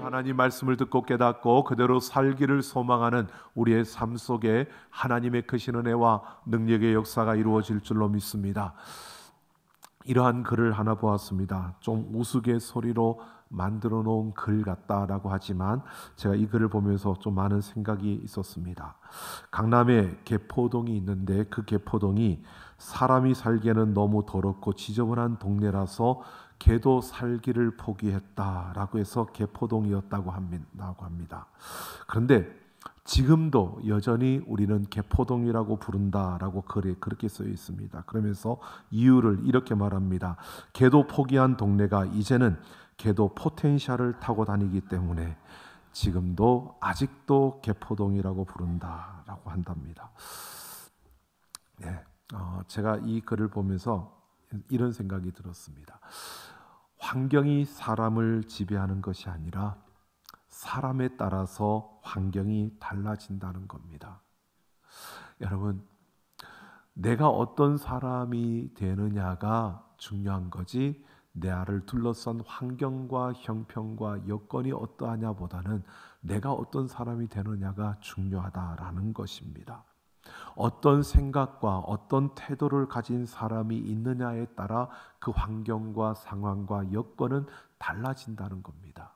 하나님 말씀을 듣고 깨닫고 그대로 살기를 소망하는 우리의 삶 속에 하나님의 크신 은혜와 능력의 역사가 이루어질 줄로 믿습니다. 이러한 글을 하나 보았습니다. 좀 우스갯소리로 만들어 놓은 글 같다라고 하지만 제가 이 글을 보면서 좀 많은 생각이 있었습니다. 강남에 개포동이 있는데 그 개포동이 사람이 살기에는 너무 더럽고 지저분한 동네라서 개도 살기를 포기했다라고 해서 개포동이었다고 합니다. 그런데 지금도 여전히 우리는 개포동이라고 부른다라고 글에 그렇게 쓰여 있습니다. 그러면서 이유를 이렇게 말합니다. 개도 포기한 동네가 이제는 개도 포텐셜을 타고 다니기 때문에 지금도 아직도 개포동이라고 부른다라고 한답니다. 네, 제가 이 글을 보면서 이런 생각이 들었습니다. 환경이 사람을 지배하는 것이 아니라 사람에 따라서 환경이 달라진다는 겁니다. 여러분, 내가 어떤 사람이 되느냐가 중요한 거지 나를 둘러싼 환경과 형편과 여건이 어떠하냐 보다는 내가 어떤 사람이 되느냐가 중요하다라는 것입니다. 어떤 생각과 어떤 태도를 가진 사람이 있느냐에 따라 그 환경과 상황과 여건은 달라진다는 겁니다.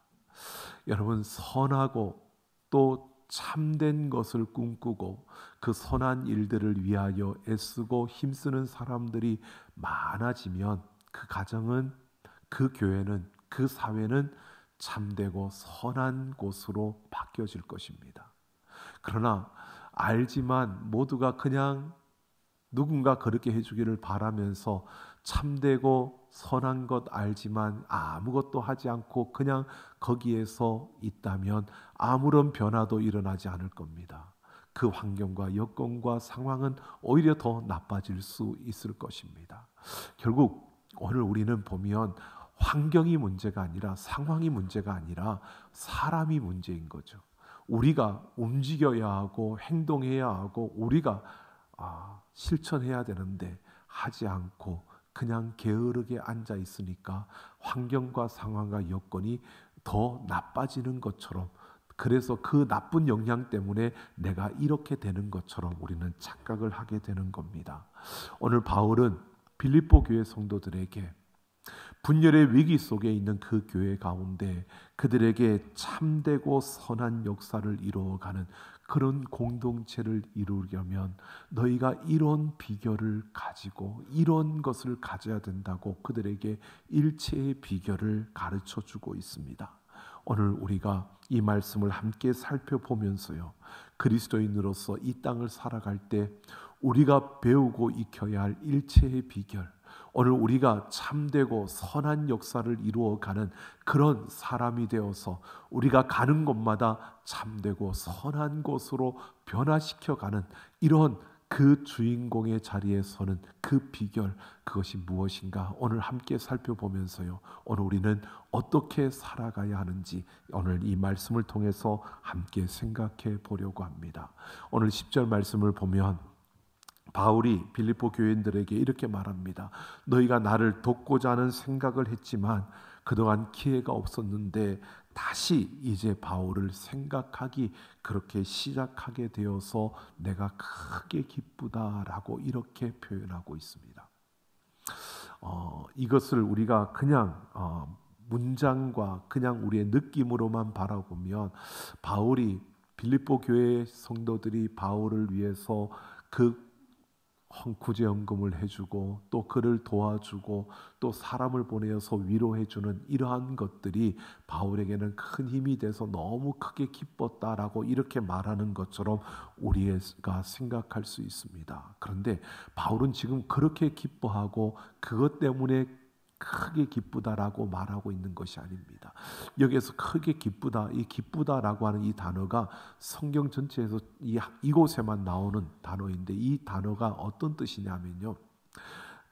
여러분, 선하고 또 참된 것을 꿈꾸고 그 선한 일들을 위하여 애쓰고 힘쓰는 사람들이 많아지면 그 가정은, 그 교회는, 그 사회는 참되고 선한 곳으로 바뀌어질 것입니다. 그러나 알지만 모두가 그냥 누군가 그렇게 해주기를 바라면서 참되고 선한 것 알지만 아무것도 하지 않고 그냥 거기에서 있다면 아무런 변화도 일어나지 않을 겁니다. 그 환경과 여건과 상황은 오히려 더 나빠질 수 있을 것입니다. 결국 오늘 우리는 보면 환경이 문제가 아니라 상황이 문제가 아니라 사람이 문제인 거죠. 우리가 움직여야 하고 행동해야 하고 우리가 실천해야 되는데 하지 않고 그냥 게으르게 앉아 있으니까 환경과 상황과 여건이 더 나빠지는 것처럼, 그래서 그 나쁜 영향 때문에 내가 이렇게 되는 것처럼 우리는 착각을 하게 되는 겁니다. 오늘 바울은 빌립보 교회 성도들에게 분열의 위기 속에 있는 그 교회 가운데 그들에게 참되고 선한 역사를 이루어가는 그런 공동체를 이루려면 너희가 이런 비결을 가지고 이런 것을 가져야 된다고 그들에게 일체의 비결을 가르쳐주고 있습니다. 오늘 우리가 이 말씀을 함께 살펴보면서요, 그리스도인으로서 이 땅을 살아갈 때 우리가 배우고 익혀야 할 일체의 비결, 오늘 우리가 참되고 선한 역사를 이루어가는 그런 사람이 되어서 우리가 가는 곳마다 참되고 선한 곳으로 변화시켜가는 이런 그 주인공의 자리에 서는 그 비결, 그것이 무엇인가 오늘 함께 살펴보면서요, 오늘 우리는 어떻게 살아가야 하는지 오늘 이 말씀을 통해서 함께 생각해 보려고 합니다. 오늘 10절 말씀을 보면 바울이 빌립보 교인들에게 이렇게 말합니다. 너희가 나를 돕고자 하는 생각을 했지만 그동안 기회가 없었는데 다시 이제 바울을 생각하기 그렇게 시작하게 되어서 내가 크게 기쁘다라고 이렇게 표현하고 있습니다. 이것을 우리가 그냥 문장과 그냥 우리의 느낌으로만 바라보면 바울이 빌립보 교회 성도들이 바울을 위해서 그 구제연금을 해주고 또 그를 도와주고 또 사람을 보내어서 위로해주는 이러한 것들이 바울에게는 큰 힘이 돼서 너무 크게 기뻤다라고 이렇게 말하는 것처럼 우리가 생각할 수 있습니다. 그런데 바울은 지금 그렇게 기뻐하고 그것 때문에 크게 기쁘다라고 말하고 있는 것이 아닙니다. 여기에서 크게 기쁘다, 이 기쁘다라고 하는 이 단어가 성경 전체에서 이곳에만 나오는 단어인데 이 단어가 어떤 뜻이냐면요,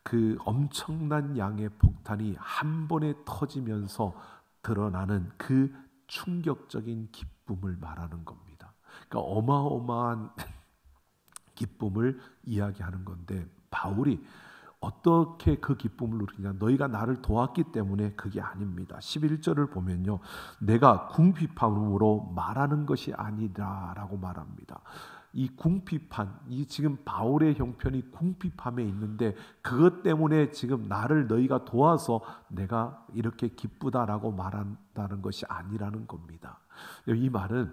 그 엄청난 양의 폭탄이 한 번에 터지면서 드러나는 그 충격적인 기쁨을 말하는 겁니다. 그러니까 어마어마한 기쁨을 이야기하는 건데 바울이 어떻게 그 기쁨을 누리냐? 너희가 나를 도왔기 때문에 그게 아닙니다. 11절을 보면요, 내가 궁핍함으로 말하는 것이 아니라라고 말합니다. 이 궁핍한, 이 지금 바울의 형편이 궁핍함에 있는데 그것 때문에 지금 나를 너희가 도와서 내가 이렇게 기쁘다라고 말한다는 것이 아니라는 겁니다. 이 말은,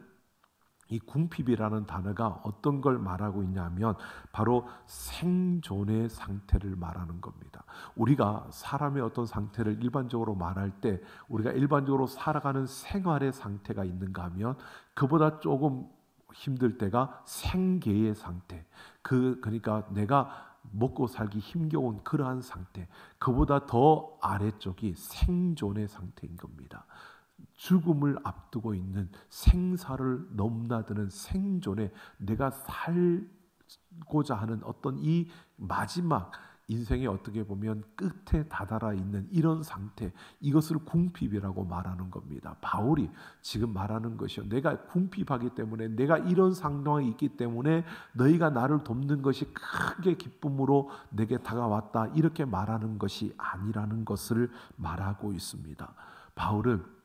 이 궁핍이라는 단어가 어떤 걸 말하고 있냐면 바로 생존의 상태를 말하는 겁니다. 우리가 사람의 어떤 상태를 일반적으로 말할 때 우리가 일반적으로 살아가는 생활의 상태가 있는가 하면 그보다 조금 힘들 때가 생계의 상태, 그러니까 내가 먹고 살기 힘겨운 그러한 상태, 그보다 더 아래쪽이 생존의 상태인 겁니다. 죽음을 앞두고 있는, 생사를 넘나드는 생존에 내가 살고자 하는 어떤 이 마지막 인생에 어떻게 보면 끝에 다다라 있는 이런 상태, 이것을 궁핍이라고 말하는 겁니다. 바울이 지금 말하는 것이요, 내가 궁핍하기 때문에, 내가 이런 상황에 있기 때문에 너희가 나를 돕는 것이 크게 기쁨으로 내게 다가왔다, 이렇게 말하는 것이 아니라는 것을 말하고 있습니다. 바울은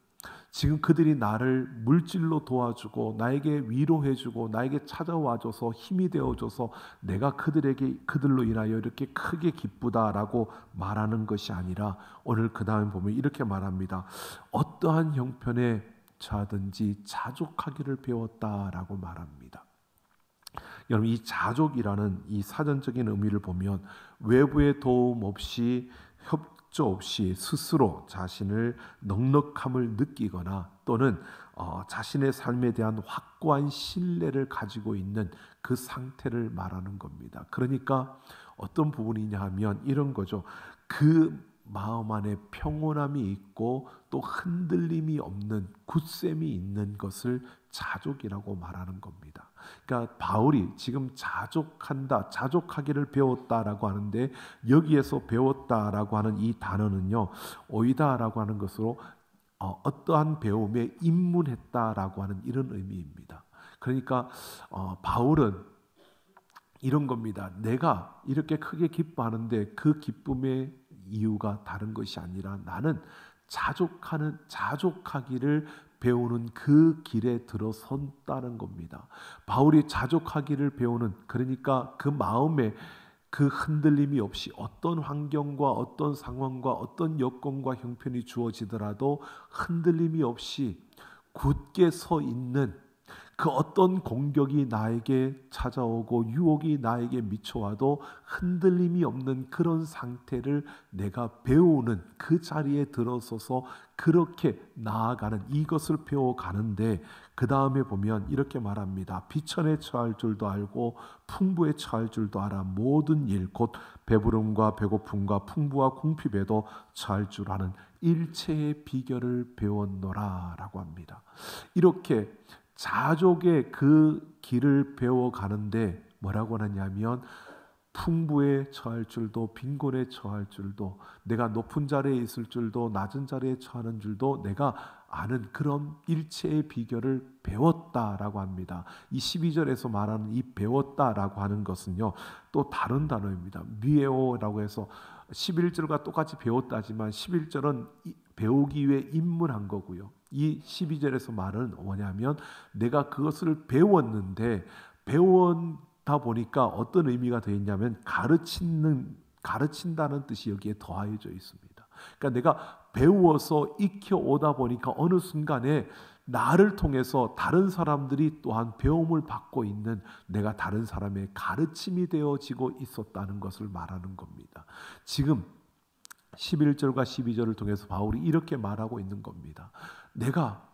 지금 그들이 나를 물질로 도와주고 나에게 위로해주고 나에게 찾아와줘서 힘이 되어줘서 내가 그들로 인하여 이렇게 크게 기쁘다라고 말하는 것이 아니라, 오늘 그 다음 보면 이렇게 말합니다. 어떠한 형편에 처하든지 자족하기를 배웠다라고 말합니다. 여러분, 이 자족이라는 이 사전적인 의미를 보면 외부의 도움 없이 협조 없이 스스로 자신을 넉넉함을 느끼거나 또는 자신의 삶에 대한 확고한 신뢰를 가지고 있는 그 상태를 말하는 겁니다. 그러니까 어떤 부분이냐 하면 이런 거죠. 그 마음 안에 평온함이 있고 또 흔들림이 없는 굳셈이 있는 것을 자족이라고 말하는 겁니다. 그러니까 바울이 지금 자족하기를 배웠다라고 하는데, 여기에서 배웠다라고 하는 이 단어는요, 오이다라고 하는 것으로 어떠한 배움에 입문했다라고 하는 이런 의미입니다. 그러니까 바울은 이런 겁니다. 내가 이렇게 크게 기뻐하는데 그 기쁨의 이유가 다른 것이 아니라 나는 자족하기를 배우는 그 길에 들어선다는 겁니다. 바울이 자족하기를 배우는, 그러니까 그 마음에 그 흔들림이 없이 어떤 환경과 어떤 상황과 어떤 여건과 형편이 주어지더라도 흔들림이 없이 굳게 서 있는, 그 어떤 공격이 나에게 찾아오고 유혹이 나에게 미쳐와도 흔들림이 없는 그런 상태를 내가 배우는, 그 자리에 들어서서 그렇게 나아가는, 이것을 배워가는데, 그 다음에 보면 이렇게 말합니다. 비천에 처할 줄도 알고 풍부에 처할 줄도 알아. 모든 일 곧 배부름과 배고픔과 풍부와 궁핍에도 처할 줄 아는 일체의 비결을 배웠노라 라고 합니다. 이렇게 자족의 그 길을 배워가는데 뭐라고 하냐면, 풍부에 처할 줄도 빈곤에 처할 줄도, 내가 높은 자리에 있을 줄도 낮은 자리에 처하는 줄도 내가 아는 그런 일체의 비결을 배웠다라고 합니다. 이 12절에서 말하는 이 배웠다라고 하는 것은요, 또 다른 단어입니다. 미에오라고 해서 11절과 똑같이 배웠다지만 11절은 배우기 위해 입문한 거고요. 이 12절에서 말은 뭐냐면, 내가 그것을 배웠는데 배웠다 보니까 어떤 의미가 되어 있냐면 가르친다는 뜻이 여기에 더하여져 있습니다. 그러니까 내가 배워서 익혀오다 보니까 어느 순간에 나를 통해서 다른 사람들이 또한 배움을 받고 있는, 내가 다른 사람의 가르침이 되어지고 있었다는 것을 말하는 겁니다. 지금 11절과 12절을 통해서 바울이 이렇게 말하고 있는 겁니다. 내가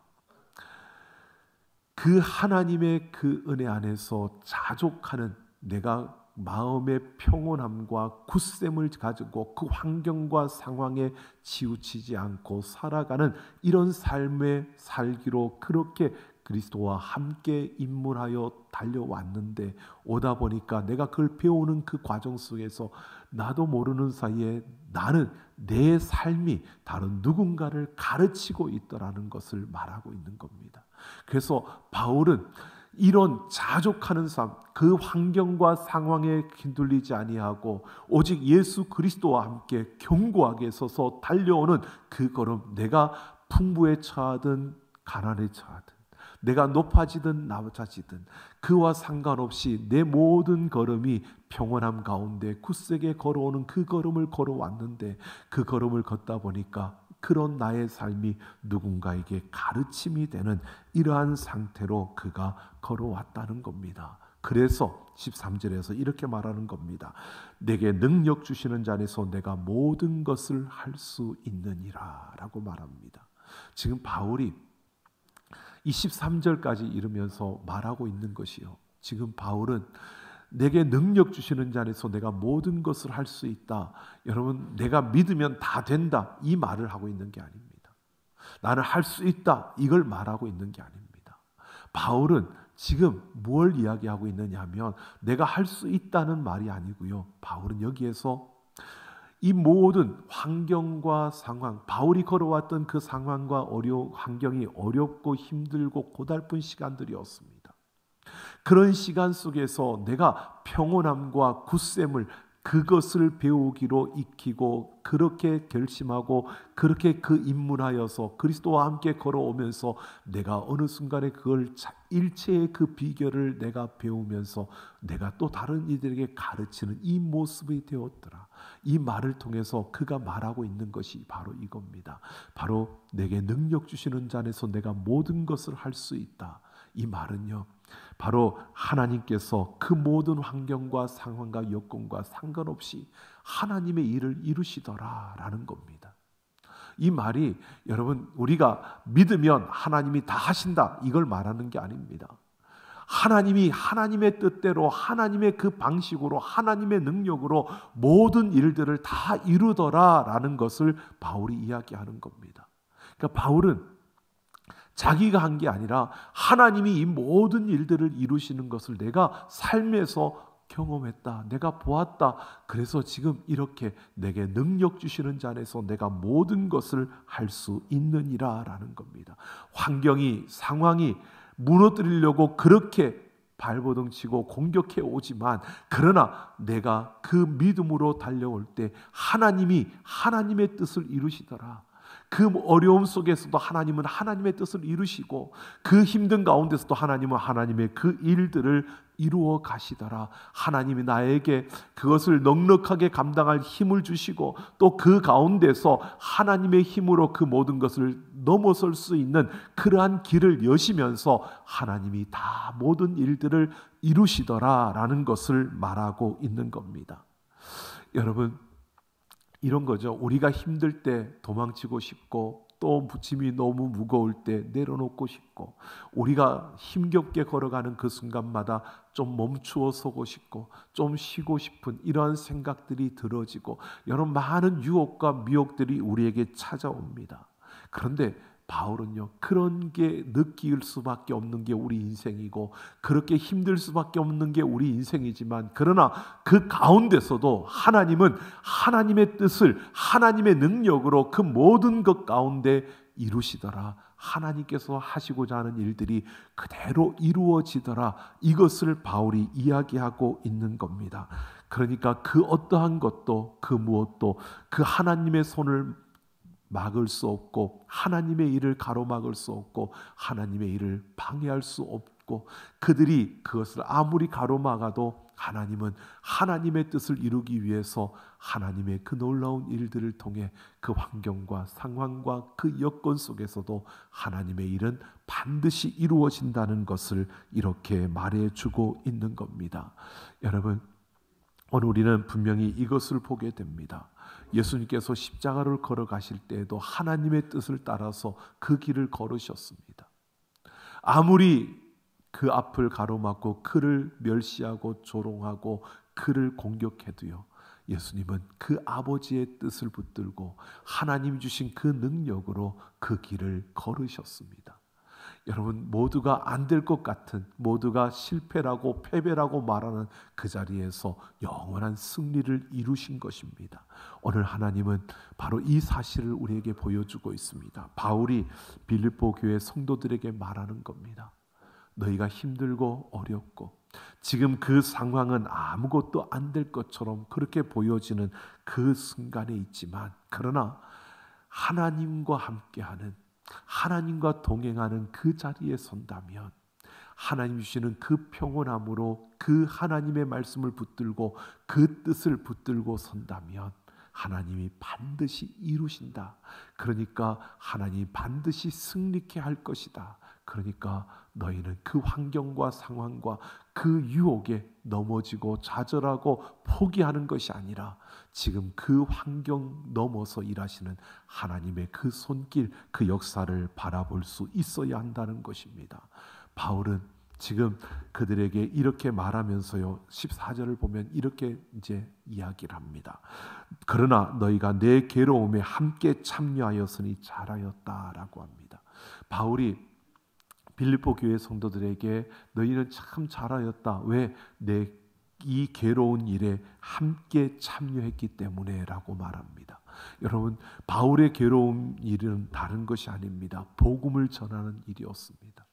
그 하나님의 그 은혜 안에서 자족하는, 내가 마음의 평온함과 굳셈을 가지고 그 환경과 상황에 치우치지 않고 살아가는 이런 삶의 살기로 그렇게 그리스도와 함께 입문하여 달려왔는데, 오다 보니까 내가 그걸 배우는 그 과정 속에서 나도 모르는 사이에 나는 내 삶이 다른 누군가를 가르치고 있더라는 것을 말하고 있는 겁니다. 그래서 바울은 이런 자족하는 삶, 그 환경과 상황에 흔들리지 아니하고 오직 예수 그리스도와 함께 견고하게 서서 달려오는 그 걸음, 내가 풍부에 처하든 가난에 처하든, 내가 높아지든 낮아지든 그와 상관없이 내 모든 걸음이 평온함 가운데 굳세게 걸어오는 그 걸음을 걸어왔는데, 그 걸음을 걷다 보니까 그런 나의 삶이 누군가에게 가르침이 되는 이러한 상태로 그가 걸어왔다는 겁니다. 그래서 13절에서 이렇게 말하는 겁니다. 내게 능력 주시는 자 안에서 내가 모든 것을 할 수 있느니라 라고 말합니다. 지금 바울이 이 13절까지 이르면서 말하고 있는 것이요, 지금 바울은 내게 능력 주시는 자 안에서 내가 모든 것을 할 수 있다, 여러분 내가 믿으면 다 된다, 이 말을 하고 있는 게 아닙니다. 나는 할 수 있다, 이걸 말하고 있는 게 아닙니다. 바울은 지금 뭘 이야기하고 있느냐 하면 내가 할 수 있다는 말이 아니고요, 바울은 여기에서 이 모든 환경과 상황, 바울이 걸어왔던 그 상황과 환경이 어렵고 힘들고 고달픈 시간들이었습니다. 그런 시간 속에서 내가 평온함과 굳셈을, 그것을 배우기로 익히고 그렇게 결심하고 그렇게 그 입문하여서 그리스도와 함께 걸어오면서 내가 어느 순간에 그걸 일체의 그 비결을 내가 배우면서 내가 또 다른 이들에게 가르치는 이 모습이 되었더라. 이 말을 통해서 그가 말하고 있는 것이 바로 이겁니다. 바로 내게 능력 주시는 자 안에서 내가 모든 것을 할 수 있다. 이 말은요, 바로 하나님께서 그 모든 환경과 상황과 여건과 상관없이 하나님의 일을 이루시더라 라는 겁니다. 이 말이 여러분 우리가 믿으면 하나님이 다 하신다, 이걸 말하는 게 아닙니다. 하나님이 하나님의 뜻대로 하나님의 그 방식으로 하나님의 능력으로 모든 일들을 다 이루더라 라는 것을 바울이 이야기하는 겁니다. 그러니까 바울은 자기가 한 게 아니라 하나님이 이 모든 일들을 이루시는 것을 내가 삶에서 경험했다, 내가 보았다, 그래서 지금 이렇게 내게 능력 주시는 자 안에서 내가 모든 것을 할 수 있느니라 라는 겁니다. 환경이, 상황이 무너뜨리려고 그렇게 발버둥 치고 공격해 오지만, 그러나 내가 그 믿음으로 달려올 때 하나님이 하나님의 뜻을 이루시더라. 그 어려움 속에서도 하나님은 하나님의 뜻을 이루시고 그 힘든 가운데서도 하나님은 하나님의 그 일들을 이루어 가시더라. 하나님이 나에게 그것을 넉넉하게 감당할 힘을 주시고 또 그 가운데서 하나님의 힘으로 그 모든 것을 넘어설 수 있는 그러한 길을 여시면서 하나님이 다 모든 일들을 이루시더라 라는 것을 말하고 있는 겁니다. 여러분, 이런 거죠. 우리가 힘들 때 도망치고 싶고 또 짐이 너무 무거울 때 내려놓고 싶고, 우리가 힘겹게 걸어가는 그 순간마다 좀 멈추어 서고 싶고 좀 쉬고 싶은 이러한 생각들이 들어지고 여러 많은 유혹과 미혹들이 우리에게 찾아옵니다. 그런데 바울은요, 그런 게 느낄 수밖에 없는 게 우리 인생이고 그렇게 힘들 수밖에 없는 게 우리 인생이지만, 그러나 그 가운데서도 하나님은 하나님의 뜻을 하나님의 능력으로 그 모든 것 가운데 이루시더라. 하나님께서 하시고자 하는 일들이 그대로 이루어지더라. 이것을 바울이 이야기하고 있는 겁니다. 그러니까 그 어떠한 것도 그 무엇도 그 하나님의 손을 막을 수 없고 하나님의 일을 가로막을 수 없고 하나님의 일을 방해할 수 없고, 그들이 그것을 아무리 가로막아도 하나님은 하나님의 뜻을 이루기 위해서 하나님의 그 놀라운 일들을 통해 그 환경과 상황과 그 여건 속에서도 하나님의 일은 반드시 이루어진다는 것을 이렇게 말해주고 있는 겁니다. 여러분, 오늘 우리는 분명히 이것을 보게 됩니다. 예수님께서 십자가를 걸어가실 때에도 하나님의 뜻을 따라서 그 길을 걸으셨습니다. 아무리 그 앞을 가로막고 그를 멸시하고 조롱하고 그를 공격해도요, 예수님은 그 아버지의 뜻을 붙들고 하나님이 주신 그 능력으로 그 길을 걸으셨습니다. 여러분, 모두가 안 될 것 같은, 모두가 실패라고 패배라고 말하는 그 자리에서 영원한 승리를 이루신 것입니다. 오늘 하나님은 바로 이 사실을 우리에게 보여주고 있습니다. 바울이 빌립보 교회 성도들에게 말하는 겁니다. 너희가 힘들고 어렵고 지금 그 상황은 아무것도 안 될 것처럼 그렇게 보여지는 그 순간에 있지만, 그러나 하나님과 함께하는, 하나님과 동행하는 그 자리에 선다면 하나님 주시는 그 평온함으로 그 하나님의 말씀을 붙들고 그 뜻을 붙들고 선다면 하나님이 반드시 이루신다. 그러니까 하나님이 반드시 승리케 할 것이다. 그러니까 너희는 그 환경과 상황과 그 유혹에 넘어지고 좌절하고 포기하는 것이 아니라 지금 그 환경 넘어서 일하시는 하나님의 그 손길, 그 역사를 바라볼 수 있어야 한다는 것입니다. 바울은 지금 그들에게 이렇게 말하면서요, 14절을 보면 이렇게 이제 이야기를 합니다. 그러나 너희가 내 괴로움에 함께 참여하였으니 잘하였다라고 합니다. 바울이 빌립보 교회 성도들에게 너희는 참 잘하였다. 왜? 내 이 괴로운 일에 함께 참여했기 때문에 라고 말합니다. 여러분, 바울의 괴로운 일은 다른 것이 아닙니다. 복음을 전하는 일이었습니다.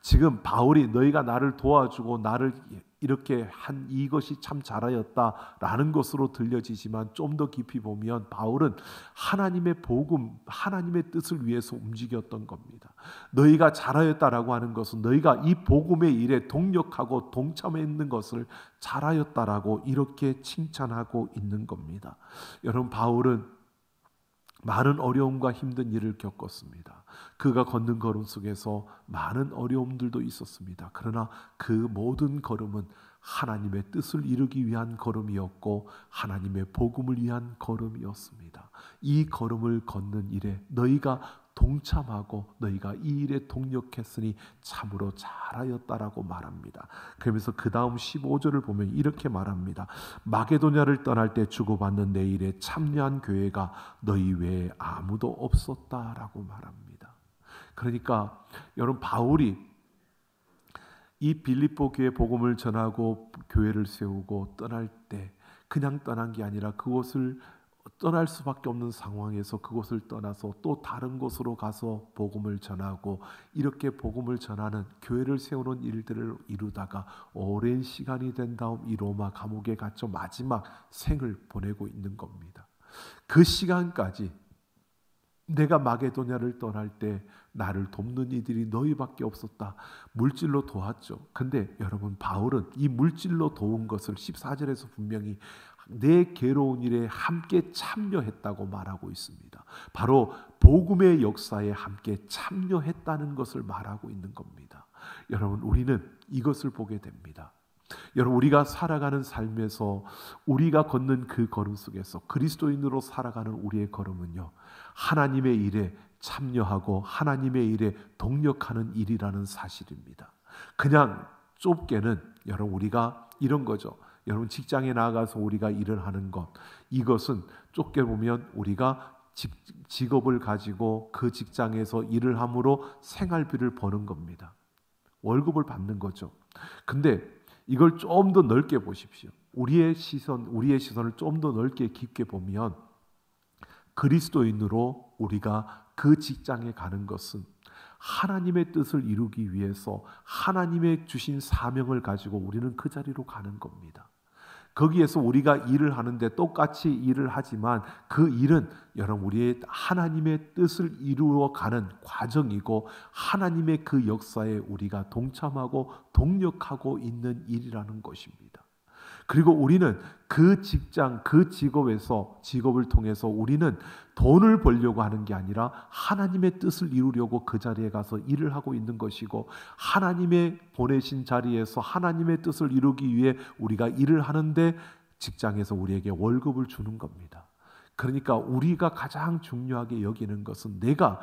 지금 바울이 너희가 나를 도와주고 나를 이렇게 한 이것이 참 잘하였다라는 것으로 들려지지만 좀 더 깊이 보면 바울은 하나님의 복음, 하나님의 뜻을 위해서 움직였던 겁니다. 너희가 잘하였다라고 하는 것은 너희가 이 복음의 일에 동력하고 동참했는 것을 잘하였다라고 이렇게 칭찬하고 있는 겁니다. 여러분, 바울은 많은 어려움과 힘든 일을 겪었습니다. 그가 걷는 걸음 속에서 많은 어려움들도 있었습니다. 그러나 그 모든 걸음은 하나님의 뜻을 이루기 위한 걸음이었고 하나님의 복음을 위한 걸음이었습니다. 이 걸음을 걷는 일에 너희가 동참하고 너희가 이 일에 동력했으니 참으로 잘하였다라고 말합니다. 그러면서 그 다음 15절을 보면 이렇게 말합니다. 마게도냐를 떠날 때 주고받는 내 일에 참여한 교회가 너희 외에 아무도 없었다라고 말합니다. 그러니까 여러분, 바울이 이 빌립보 교회 복음을 전하고 교회를 세우고 떠날 때 그냥 떠난 게 아니라 그곳을 떠날 수밖에 없는 상황에서 그곳을 떠나서 또 다른 곳으로 가서 복음을 전하고 이렇게 복음을 전하는 교회를 세우는 일들을 이루다가 오랜 시간이 된 다음 이 로마 감옥에 갇혀 마지막 생을 보내고 있는 겁니다. 그 시간까지 내가 마게도냐를 떠날 때 나를 돕는 이들이 너희밖에 없었다. 물질로 도왔죠. 근데 여러분, 바울은 이 물질로 도운 것을 14절에서 분명히 내 괴로운 일에 함께 참여했다고 말하고 있습니다. 바로 복음의 역사에 함께 참여했다는 것을 말하고 있는 겁니다. 여러분, 우리는 이것을 보게 됩니다. 여러분, 우리가 살아가는 삶에서 우리가 걷는 그 걸음 속에서 그리스도인으로 살아가는 우리의 걸음은요, 하나님의 일에 참여하고 하나님의 일에 동력하는 일이라는 사실입니다. 그냥 좁게는 여러분, 우리가 이런 거죠. 여러분, 직장에 나가서 우리가 일을 하는 것, 이것은 좁게 보면 우리가 직업을 가지고 그 직장에서 일을 함으로 생활비를 버는 겁니다. 월급을 받는 거죠. 근데 이걸 좀 더 넓게 보십시오. 우리의 시선을 좀 더 넓게 깊게 보면 그리스도인으로 우리가 그 직장에 가는 것은 하나님의 뜻을 이루기 위해서 하나님의 주신 사명을 가지고 우리는 그 자리로 가는 겁니다. 거기에서 우리가 일을 하는데 똑같이 일을 하지만 그 일은 여러분, 우리의 하나님의 뜻을 이루어가는 과정이고 하나님의 그 역사에 우리가 동참하고 동력하고 있는 일이라는 것입니다. 그리고 우리는 그 직장, 그 직업을 통해서 우리는 돈을 벌려고 하는 게 아니라 하나님의 뜻을 이루려고 그 자리에 가서 일을 하고 있는 것이고, 하나님의 보내신 자리에서 하나님의 뜻을 이루기 위해 우리가 일을 하는데 직장에서 우리에게 월급을 주는 겁니다. 그러니까 우리가 가장 중요하게 여기는 것은 내가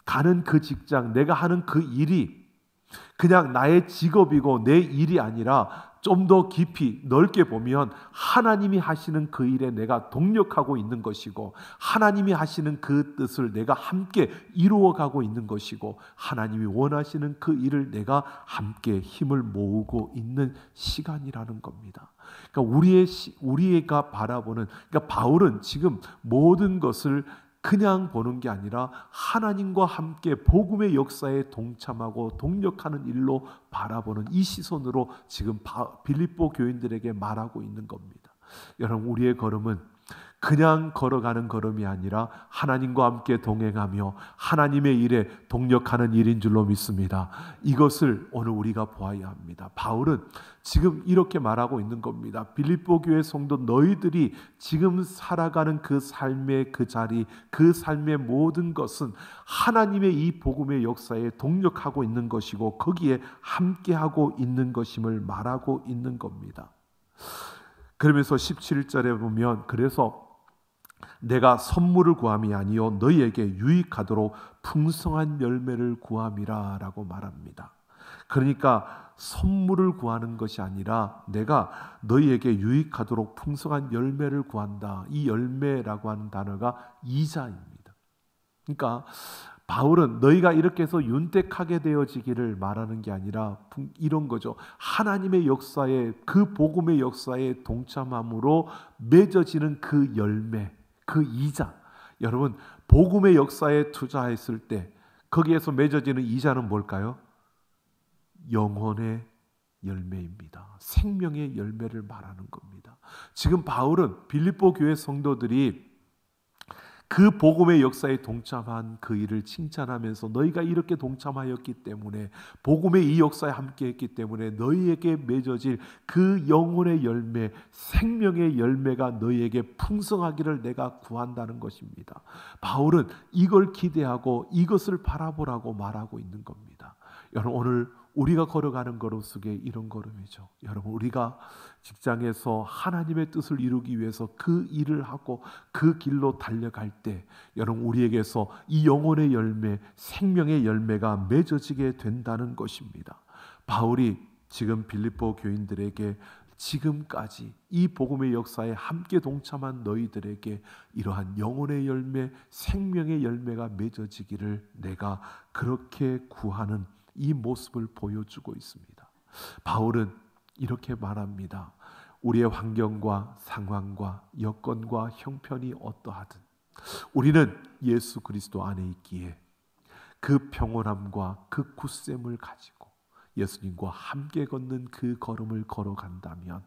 가는 그 직장, 내가 하는 그 일이 그냥 나의 직업이고 내 일이 아니라 좀 더 깊이 넓게 보면 하나님이 하시는 그 일에 내가 동력하고 있는 것이고, 하나님이 하시는 그 뜻을 내가 함께 이루어가고 있는 것이고, 하나님이 원하시는 그 일을 내가 함께 힘을 모으고 있는 시간이라는 겁니다. 그러니까 우리가 바라보는, 그러니까 바울은 지금 모든 것을 그냥 보는 게 아니라 하나님과 함께 복음의 역사에 동참하고 동력하는 일로 바라보는 이 시선으로 지금 빌립보 교인들에게 말하고 있는 겁니다. 여러분, 우리의 걸음은 그냥 걸어가는 걸음이 아니라 하나님과 함께 동행하며 하나님의 일에 동력하는 일인 줄로 믿습니다. 이것을 오늘 우리가 보아야 합니다. 바울은 지금 이렇게 말하고 있는 겁니다. 빌립보 교회 성도, 너희들이 지금 살아가는 그 삶의 그 자리, 그 삶의 모든 것은 하나님의 이 복음의 역사에 동력하고 있는 것이고 거기에 함께하고 있는 것임을 말하고 있는 겁니다. 그러면서 17절에 보면, 그래서 내가 선물을 구함이 아니요 너희에게 유익하도록 풍성한 열매를 구함이라 라고 말합니다. 그러니까 선물을 구하는 것이 아니라 내가 너희에게 유익하도록 풍성한 열매를 구한다. 이 열매라고 하는 단어가 이자입니다. 그러니까 바울은 너희가 이렇게 해서 윤택하게 되어지기를 말하는 게 아니라 이런 거죠. 하나님의 역사에, 그 복음의 역사에 동참함으로 맺어지는 그 열매, 그 이자. 여러분, 복음의 역사에 투자했을 때 거기에서 맺어지는 이자는 뭘까요? 영혼의 열매입니다. 생명의 열매를 말하는 겁니다. 지금 바울은 빌립보 교회 성도들이 그 복음의 역사에 동참한 그 일을 칭찬하면서 너희가 이렇게 동참하였기 때문에, 복음의 이 역사에 함께했기 때문에 너희에게 맺어질 그 영혼의 열매, 생명의 열매가 너희에게 풍성하기를 내가 구한다는 것입니다. 바울은 이걸 기대하고 이것을 바라보라고 말하고 있는 겁니다. 여러분, 오늘 우리가 걸어가는 걸음 속에 이런 걸음이죠. 여러분, 우리가 직장에서 하나님의 뜻을 이루기 위해서 그 일을 하고 그 길로 달려갈 때, 여러분, 우리에게서 이 영혼의 열매, 생명의 열매가 맺어지게 된다는 것입니다. 바울이 지금 빌립보 교인들에게 지금까지 이 복음의 역사에 함께 동참한 너희들에게 이러한 영혼의 열매, 생명의 열매가 맺어지기를 내가 그렇게 구하는 이 모습을 보여주고 있습니다. 바울은 이렇게 말합니다. 우리의 환경과 상황과 여건과 형편이 어떠하든 우리는 예수 그리스도 안에 있기에 그 평온함과 그 굳셈을 가지고 예수님과 함께 걷는 그 걸음을 걸어간다면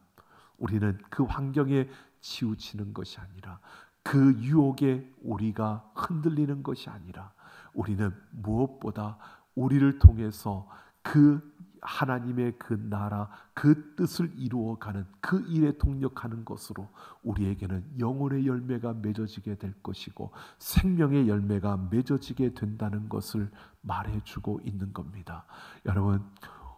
우리는 그 환경에 치우치는 것이 아니라, 그 유혹에 우리가 흔들리는 것이 아니라, 우리는 무엇보다 우리를 통해서 그 하나님의 그 나라, 그 뜻을 이루어가는 그 일에 동력하는 것으로 우리에게는 영혼의 열매가 맺어지게 될 것이고 생명의 열매가 맺어지게 된다는 것을 말해주고 있는 겁니다. 여러분,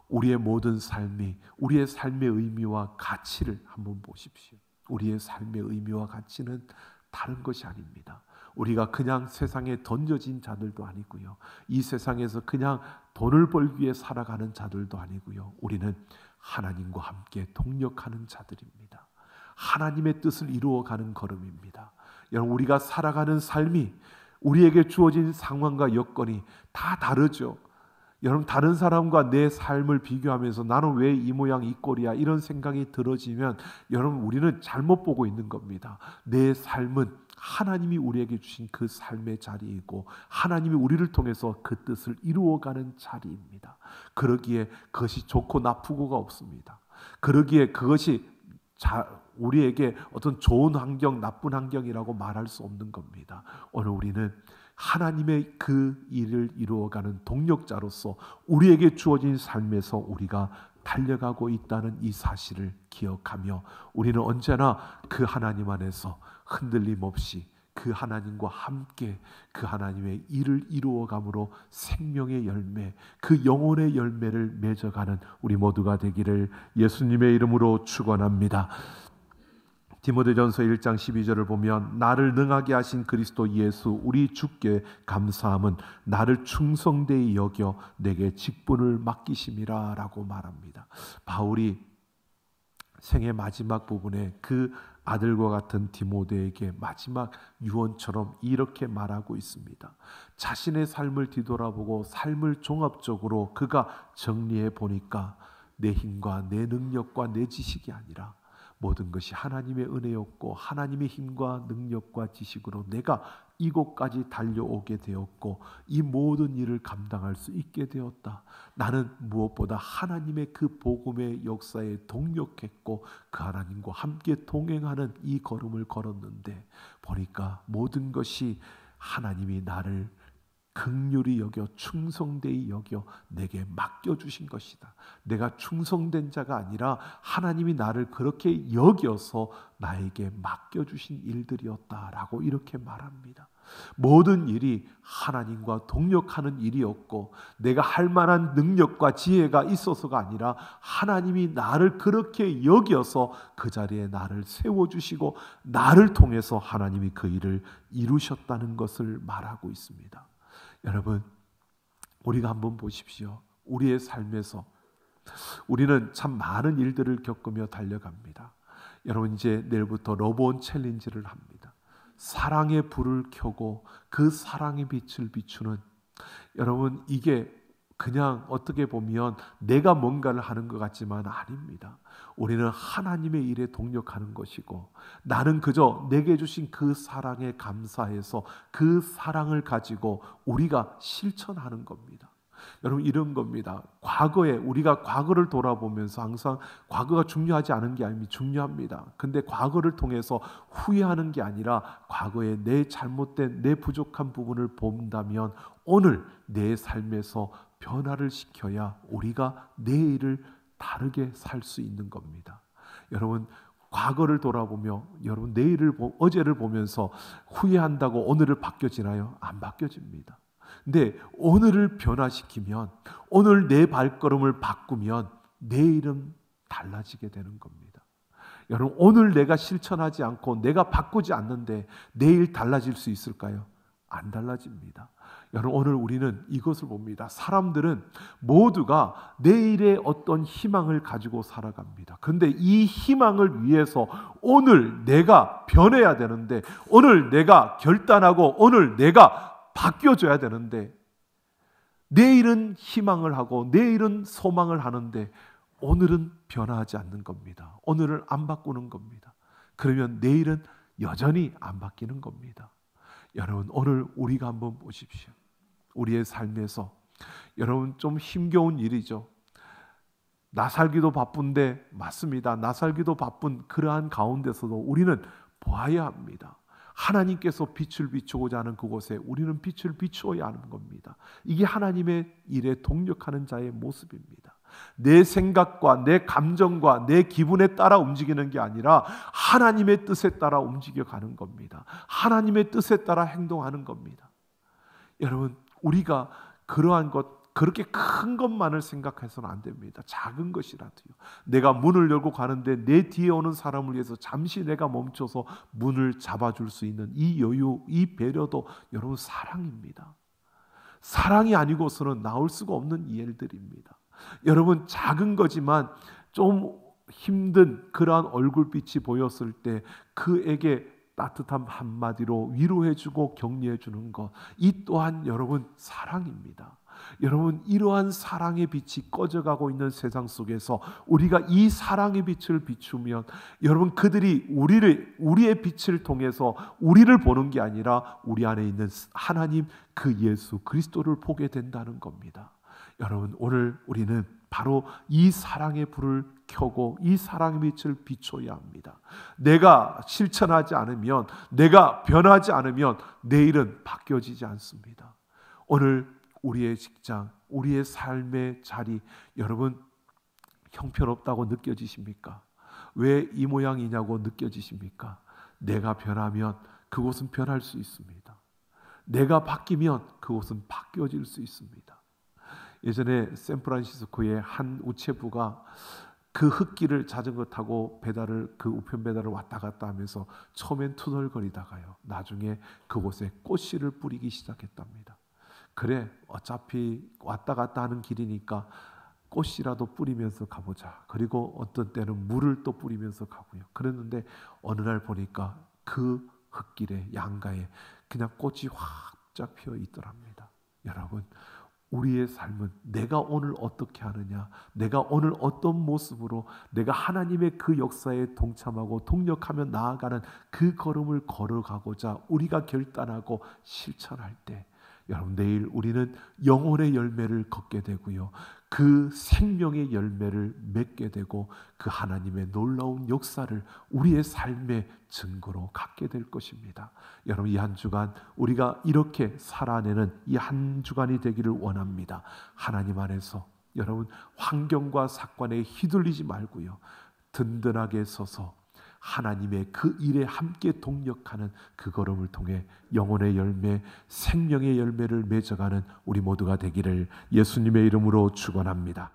우리의 모든 삶이, 우리의 삶의 의미와 가치를 한번 보십시오. 우리의 삶의 의미와 가치는 다른 것이 아닙니다. 우리가 그냥 세상에 던져진 자들도 아니고요, 이 세상에서 그냥 돈을 벌기 위해 살아가는 자들도 아니고요, 우리는 하나님과 함께 동력하는 자들입니다. 하나님의 뜻을 이루어가는 걸음입니다. 여러분, 우리가 살아가는 삶이, 우리에게 주어진 상황과 여건이 다 다르죠. 여러분, 다른 사람과 내 삶을 비교하면서 나는 왜 이 모양 이 꼴이야, 이런 생각이 들어지면 여러분, 우리는 잘못 보고 있는 겁니다. 내 삶은 하나님이 우리에게 주신 그 삶의 자리이고 하나님이 우리를 통해서 그 뜻을 이루어가는 자리입니다. 그러기에 그것이 좋고 나쁘고가 없습니다. 그러기에 그것이 우리에게 어떤 좋은 환경, 나쁜 환경이라고 말할 수 없는 겁니다. 오늘 우리는 하나님의 그 일을 이루어가는 동력자로서 우리에게 주어진 삶에서 우리가 달려가고 있다는 이 사실을 기억하며, 우리는 언제나 그 하나님 안에서 흔들림 없이 그 하나님과 함께 그 하나님의 일을 이루어감으로 생명의 열매, 그 영혼의 열매를 맺어가는 우리 모두가 되기를 예수님의 이름으로 축원합니다. 디모데전서 1장 12절을 보면, 나를 능하게 하신 그리스도 예수 우리 주께 감사함은 나를 충성되이 여겨 내게 직분을 맡기심이라 라고 말합니다. 바울이 생의 마지막 부분에 그 아들과 같은 디모데에게 마지막 유언처럼 이렇게 말하고 있습니다. 자신의 삶을 뒤돌아보고 삶을 종합적으로 그가 정리해 보니까 내 힘과 내 능력과 내 지식이 아니라 모든 것이 하나님의 은혜였고 하나님의 힘과 능력과 지식으로 내가 이곳까지 달려오게 되었고 이 모든 일을 감당할 수 있게 되었다. 나는 무엇보다 하나님의 그 복음의 역사에 동력했고 그 하나님과 함께 동행하는 이 걸음을 걸었는데 보니까 모든 것이 하나님이 나를 긍휼히 여겨 충성되이 여겨 내게 맡겨주신 것이다. 내가 충성된 자가 아니라 하나님이 나를 그렇게 여겨서 나에게 맡겨주신 일들이었다라고 이렇게 말합니다. 모든 일이 하나님과 동력하는 일이었고 내가 할 만한 능력과 지혜가 있어서가 아니라 하나님이 나를 그렇게 여겨서 그 자리에 나를 세워주시고 나를 통해서 하나님이 그 일을 이루셨다는 것을 말하고 있습니다. 여러분, 우리가 한번 보십시오. 우리의 삶에서 우리는 참 많은 일들을 겪으며 달려갑니다. 여러분, 이제 내일부터 러브온 챌린지를 합니다. 사랑의 불을 켜고 그 사랑의 빛을 비추는, 여러분, 이게 그냥 어떻게 보면 내가 뭔가를 하는 것 같지만 아닙니다. 우리는 하나님의 일에 동력하는 것이고 나는 그저 내게 주신 그 사랑에 감사해서 그 사랑을 가지고 우리가 실천하는 겁니다. 여러분, 이런 겁니다. 과거에 우리가 과거를 돌아보면서 항상 과거가 중요하지 않은 게 아닙니다. 중요합니다. 근데 과거를 통해서 후회하는 게 아니라 과거에 내 잘못된 내 부족한 부분을 본다면 오늘 내 삶에서 변화를 시켜야 우리가 내일을 다르게 살 수 있는 겁니다. 여러분, 과거를 돌아보며 여러분 내일을 어제를 보면서 후회한다고 오늘을 바뀌어지나요? 안 바뀌어집니다. 근데 오늘을 변화시키면, 오늘 내 발걸음을 바꾸면 내일은 달라지게 되는 겁니다. 여러분, 오늘 내가 실천하지 않고 내가 바꾸지 않는데 내일 달라질 수 있을까요? 안 달라집니다. 여러분, 오늘 우리는 이것을 봅니다. 사람들은 모두가 내일의 어떤 희망을 가지고 살아갑니다. 그런데 이 희망을 위해서 오늘 내가 변해야 되는데, 오늘 내가 결단하고 오늘 내가 바뀌어줘야 되는데, 내일은 희망을 하고 내일은 소망을 하는데 오늘은 변화하지 않는 겁니다. 오늘을 안 바꾸는 겁니다. 그러면 내일은 여전히 안 바뀌는 겁니다. 여러분, 오늘 우리가 한번 보십시오. 우리의 삶에서 여러분 좀 힘겨운 일이죠. 나 살기도 바쁜데, 맞습니다. 나 살기도 바쁜 그러한 가운데서도 우리는 보아야 합니다. 하나님께서 빛을 비추고자 하는 그곳에 우리는 빛을 비추어야 하는 겁니다. 이게 하나님의 일에 동력하는 자의 모습입니다. 내 생각과 내 감정과 내 기분에 따라 움직이는 게 아니라 하나님의 뜻에 따라 움직여가는 겁니다. 하나님의 뜻에 따라 행동하는 겁니다. 여러분, 우리가 그러한 것, 그렇게 큰 것만을 생각해서는 안 됩니다. 작은 것이라도요. 내가 문을 열고 가는데 내 뒤에 오는 사람을 위해서 잠시 내가 멈춰서 문을 잡아줄 수 있는 이 여유, 이 배려도 여러분 사랑입니다. 사랑이 아니고서는 나올 수가 없는 일들입니다. 여러분, 작은 거지만 좀 힘든 그러한 얼굴빛이 보였을 때 그에게 따뜻한 한마디로 위로해주고 격려해주는 것, 이 또한 여러분 사랑입니다. 여러분, 이러한 사랑의 빛이 꺼져가고 있는 세상 속에서 우리가 이 사랑의 빛을 비추면 여러분, 그들이 우리의 빛을 통해서 우리를 보는 게 아니라 우리 안에 있는 하나님 그 예수 그리스도를 보게 된다는 겁니다. 여러분, 오늘 우리는 바로 이 사랑의 불을 켜고 이 사랑의 빛을 비춰야 합니다. 내가 실천하지 않으면, 내가 변하지 않으면 내일은 바뀌어지지 않습니다. 오늘 우리의 직장, 우리의 삶의 자리, 여러분 형편없다고 느껴지십니까? 왜 이 모양이냐고 느껴지십니까? 내가 변하면 그곳은 변할 수 있습니다. 내가 바뀌면 그곳은 바뀌어질 수 있습니다. 예전에 샌프란시스코의 한 우체부가 그 흙길을 자전거 타고 그 우편 배달을 왔다 갔다 하면서 처음엔 투덜거리다가요, 나중에 그곳에 꽃씨를 뿌리기 시작했답니다. 그래, 어차피 왔다 갔다 하는 길이니까 꽃이라도 뿌리면서 가보자. 그리고 어떤 때는 물을 또 뿌리면서 가고요. 그랬는데 어느 날 보니까 그 흙길에, 양가에 그냥 꽃이 활짝 피어 있더랍니다. 여러분, 우리의 삶은 내가 오늘 어떻게 하느냐, 내가 오늘 어떤 모습으로 내가 하나님의 그 역사에 동참하고 동력하며 나아가는 그 걸음을 걸어가고자 우리가 결단하고 실천할 때, 여러분, 내일 우리는 영혼의 열매를 걷게 되고요, 그 생명의 열매를 맺게 되고 그 하나님의 놀라운 역사를 우리의 삶의 증거로 갖게 될 것입니다. 여러분, 이 한 주간 우리가 이렇게 살아내는 이 한 주간이 되기를 원합니다. 하나님 안에서 여러분, 환경과 사건에 휘둘리지 말고요, 든든하게 서서 하나님의 그 일에 함께 동력하는 그 걸음을 통해 영혼의 열매, 생명의 열매를 맺어가는 우리 모두가 되기를 예수님의 이름으로 축원합니다.